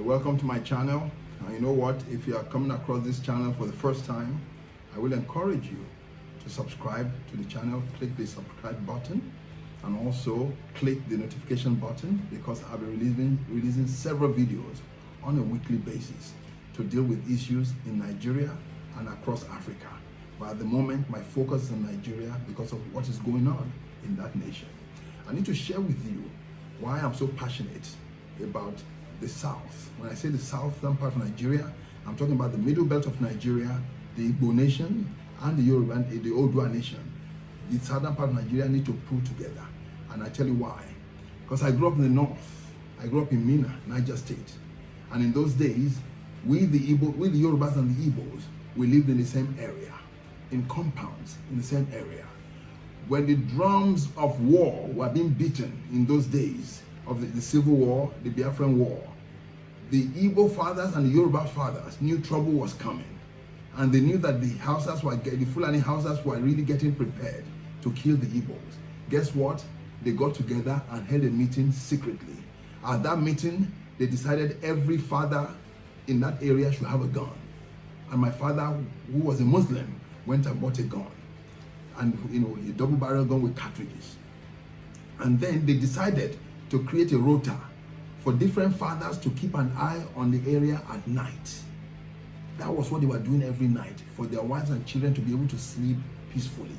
Welcome to my channel. You know what? If you are coming across this channel for the first time, I will encourage you to subscribe to the channel. Click the subscribe button and also click the notification button, because I'll be releasing several videos on a weekly basis to deal with issues in Nigeria and across Africa. But at the moment, my focus is on Nigeria because of what is going on in that nation. I need to share with you why I'm so passionate about the South. When I say the southern part of Nigeria, I'm talking about the middle belt of Nigeria, the Igbo nation, and the Yoruba, the Odua nation. The southern part of Nigeria need to pull together. And I tell you why. Because I grew up in the north. I grew up in Mina, Niger State. And in those days, we the Yorubas and the Igbos, we lived in the same area, in compounds, in the same area. When the drums of war were being beaten in those days of the Civil War, the Biafran War, the Igbo fathers and the Yoruba fathers knew trouble was coming. And they knew that the Fulani Hausas were really getting prepared to kill the Igbos. Guess what? They got together and held a meeting secretly. At that meeting, they decided every father in that area should have a gun. And my father, who was a Muslim, went and bought a gun. And a double-barrel gun with cartridges. And then they decided to create a rota for different fathers to keep an eye on the area at night. That was what they were doing every night, for their wives and children to be able to sleep peacefully,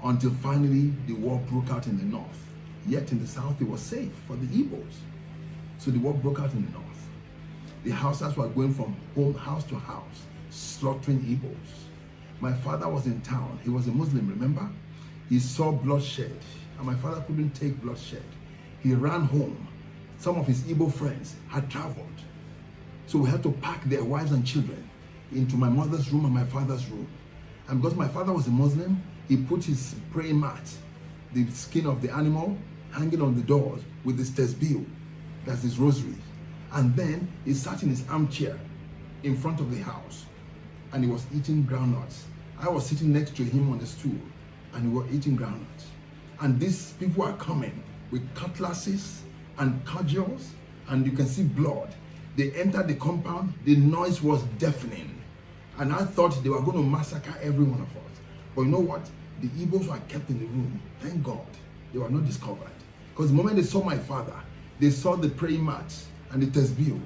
until finally the war broke out in the north. Yet in the south it was safe for the Igbos. So the war broke out in the north. The Hausas were going from house to house, slaughtering Igbos. My father was in town. He was a Muslim, remember? He saw bloodshed, and my father couldn't take bloodshed. He ran home. Some of his Igbo friends had traveled. So we had to pack their wives and children into my mother's room and my father's room. And because my father was a Muslim, he put his praying mat, the skin of the animal, hanging on the doors with his tesbih, that's his rosary. And then he sat in his armchair in front of the house, and he was eating groundnuts. I was sitting next to him on the stool, and we were eating groundnuts. And these people are coming with cutlasses and cudgels, and you can see blood. They entered the compound. The noise was deafening, and I thought they were going to massacre every one of us. But you know what? The Igbos were kept in the room. Thank God they were not discovered. Because the moment they saw my father, they saw the praying mat and the tesbih.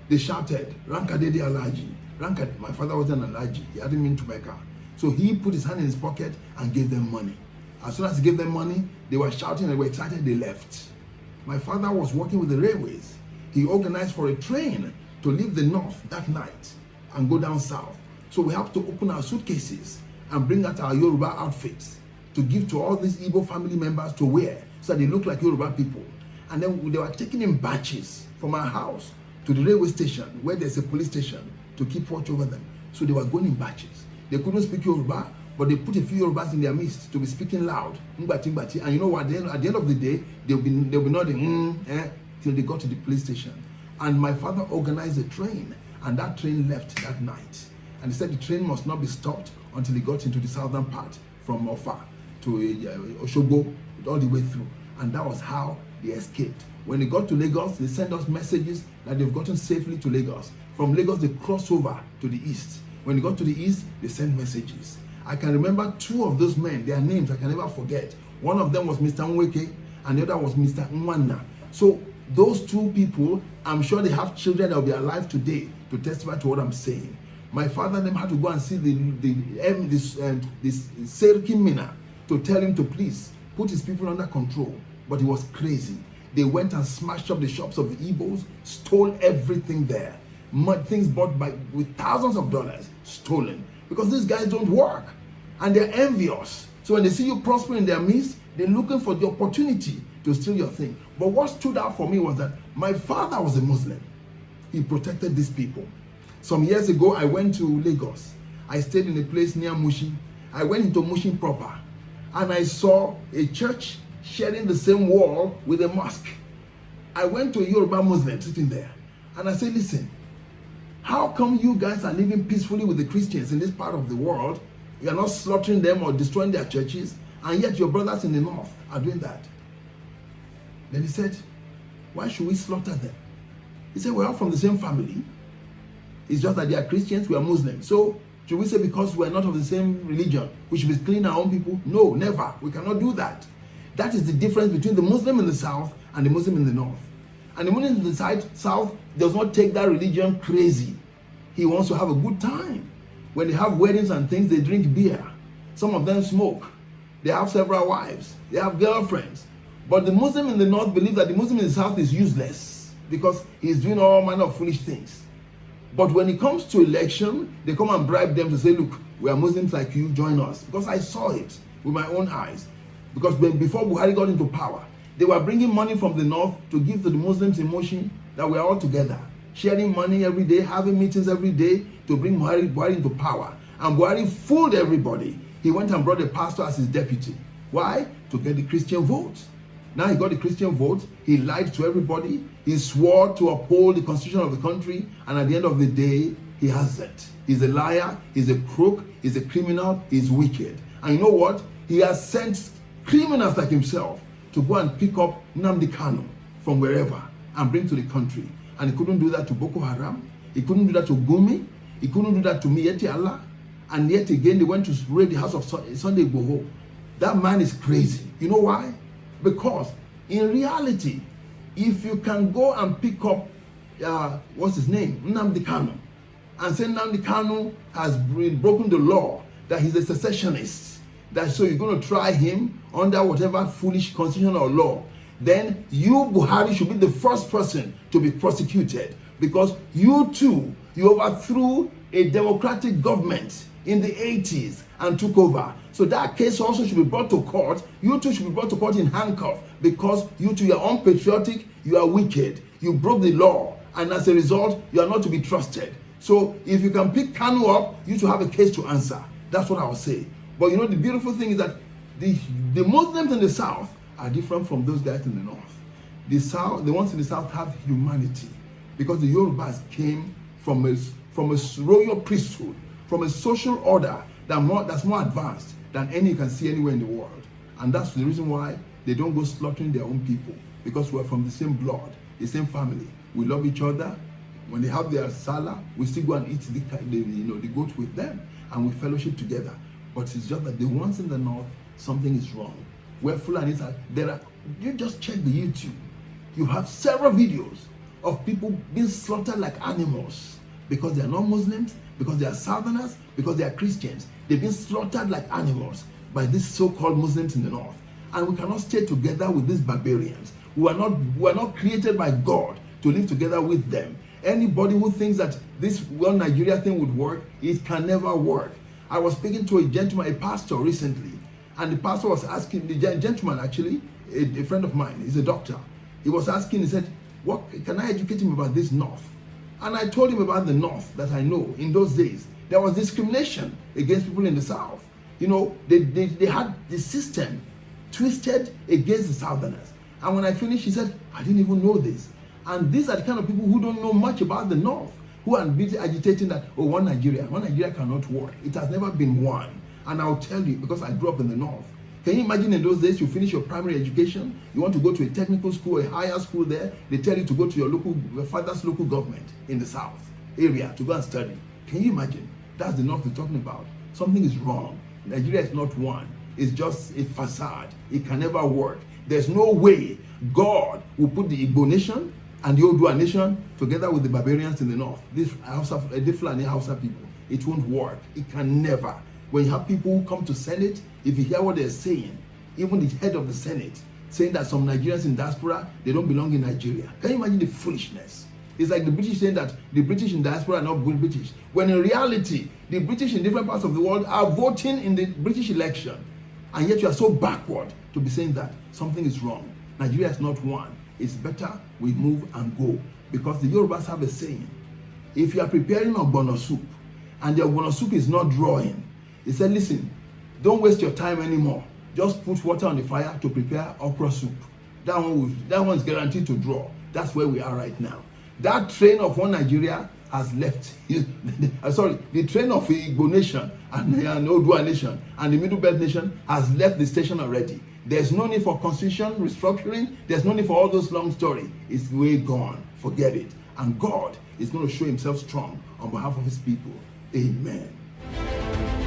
They shouted, "Rankadede Alaji." My father was an Alaji. He hadn't been to Mecca. So he put his hand in his pocket and gave them money. As soon as he gave them money, they were shouting and they were excited. They left. My father was working with the railways. He organized for a train to leave the north that night and go down south. So we have to open our suitcases and bring out our Yoruba outfits to give to all these Igbo family members to wear, so that they look like Yoruba people. And then they were taken in batches from our house to the railway station, where there's a police station, to keep watch over them. So they were going in batches. They couldn't speak Yoruba, but they put a few Yorubas in their midst to be speaking loud. And you know what? At the end of the day, they'll be nodding till they got to the police station. And my father organized a train, and that train left that night. And he said the train must not be stopped until he got into the southern part, from Ofa to Oshogo, all the way through. And that was how they escaped. When they got to Lagos, they sent us messages that they've gotten safely to Lagos. From Lagos, they crossed over to the east. When they got to the east, they sent messages. I can remember two of those men, their names I can never forget. One of them was Mr. Nweke, and the other was Mr. Nwanna. So those two people, I'm sure they have children that will be alive today to testify to what I'm saying. My father then had to go and see this Serki Mina to tell him to please put his people under control. But he was crazy. They went and smashed up the shops of the Igbos, stole everything there. Things bought with thousands of dollars stolen, because these guys don't work and they're envious. So when they see you prosper in their midst, they're looking for the opportunity to steal your thing. But what stood out for me was that my father was a Muslim. He protected these people. Some years ago, I went to Lagos. I stayed in a place near Mushin. I went into Mushin proper, and I saw a church sharing the same wall with a mosque. I went to a Yoruba Muslim sitting there, and I said, listen, how come you guys are living peacefully with the Christians in this part of the world? You are not slaughtering them or destroying their churches, and yet your brothers in the north are doing that. Then he said, why should we slaughter them? He said, we're all from the same family. It's just that they are Christians, we are Muslims. So should we say because we're not of the same religion, we should be cleaning our own people? No, never. We cannot do that. That is the difference between the Muslim in the south and the Muslim in the north. And the Muslim in the south does not take that religion crazy. He wants to have a good time. When they have weddings and things, they drink beer. Some of them smoke. They have several wives. They have girlfriends. But the Muslim in the north believes that the Muslim in the south is useless because he's doing all manner of foolish things. But when it comes to election, they come and bribe them to say, look, we are Muslims like you, join us. Because I saw it with my own eyes. Because before Buhari got into power, they were bringing money from the north to give to the Muslims in Motion, that we are all together, sharing money every day, having meetings every day to bring Buhari into power. And Buhari fooled everybody. He went and brought a pastor as his deputy. Why? To get the Christian vote. Now he got the Christian vote. He lied to everybody. He swore to uphold the constitution of the country. And at the end of the day, he has it. He's a liar. He's a crook. He's a criminal. He's wicked. And you know what? He has sent criminals like himself to go and pick up Nnamdi Kanu from wherever and bring to the country. And he couldn't do that to Boko Haram. He couldn't do that to Gumi. He couldn't do that to Miyetti Allah. And yet again, they went to raid the house of Sunday Igboho. That man is crazy. You know why? Because in reality, if you can go and pick up, what's his name? Nnamdi Kanu, and say Nnamdi Kanu has broken the law, that he's a secessionist, that so you're going to try him under whatever foolish constitutional law, then you, Buhari, should be the first person to be prosecuted, because you too, you overthrew a democratic government in the 80s and took over. So that case also should be brought to court. You too should be brought to court in handcuffs, because you too, you are unpatriotic, you are wicked, you broke the law, and as a result, you are not to be trusted. So if you can pick Kanu up, you should have a case to answer. That's what I will say. But you know, the beautiful thing is that the Muslims in the south are different from those guys in the north. The ones in the south have humanity, because the Yorubas came from a royal priesthood, from a social order that's more advanced than any you can see anywhere in the world. And that's the reason why they don't go slaughtering their own people, because we're from the same blood, the same family. We love each other. When they have their salah, we still go and eat the goat with them, and we fellowship together. But it's just that the ones in the north, something is wrong. Where Fulanis are, you just check the YouTube. You have several videos of people being slaughtered like animals because they are not Muslims, because they are Southerners, because they are Christians. They've been slaughtered like animals by these so-called Muslims in the north. And we cannot stay together with these barbarians. We are not created by God to live together with them. Anybody who thinks that this one Nigeria thing would work, it can never work. I was speaking to a gentleman, a pastor recently, and the pastor was asking, the gentleman actually, a friend of mine, he's a doctor. He was asking, he said, what can I educate him about this north? And I told him about the north that I know. In those days, there was discrimination against people in the south. You know, they had the system twisted against the southerners. And when I finished, he said, I didn't even know this. And these are the kind of people who don't know much about the north, who are busy agitating that, oh, one Nigeria cannot work. It has never been one. And I'll tell you, because I grew up in the north. Can you imagine in those days, you finish your primary education, you want to go to a technical school, a higher school there, they tell you to go to your father's local government in the south area to go and study. Can you imagine? That's the north we're talking about. Something is wrong. Nigeria is not one. It's just a facade. It can never work. There's no way God will put the Igbo nation and the Odua nation together with the barbarians in the north. The Fulani Hausa people. It won't work. It can never. When you have people who come to Senate, if you hear what they're saying, even the head of the Senate, saying that some Nigerians in diaspora, they don't belong in Nigeria. Can you imagine the foolishness? It's like the British saying that the British in diaspora are not good British. When in reality, the British in different parts of the world are voting in the British election. And yet you are so backward to be saying that something is wrong. Nigeria is not one. It's better we move and go. Because the Yorubas have a saying, if you are preparing ogbono soup, and the ogbono soup is not drawing, he said, listen, don't waste your time anymore. Just put water on the fire to prepare okra soup. That one's guaranteed to draw. That's where we are right now. That train of one Nigeria has left. The train of the Igbo nation and Odua nation and the Middle Belt nation has left the station already. There's no need for constitution restructuring. There's no need for all those long stories. It's way gone. Forget it. and God is going to show himself strong on behalf of his people. Amen.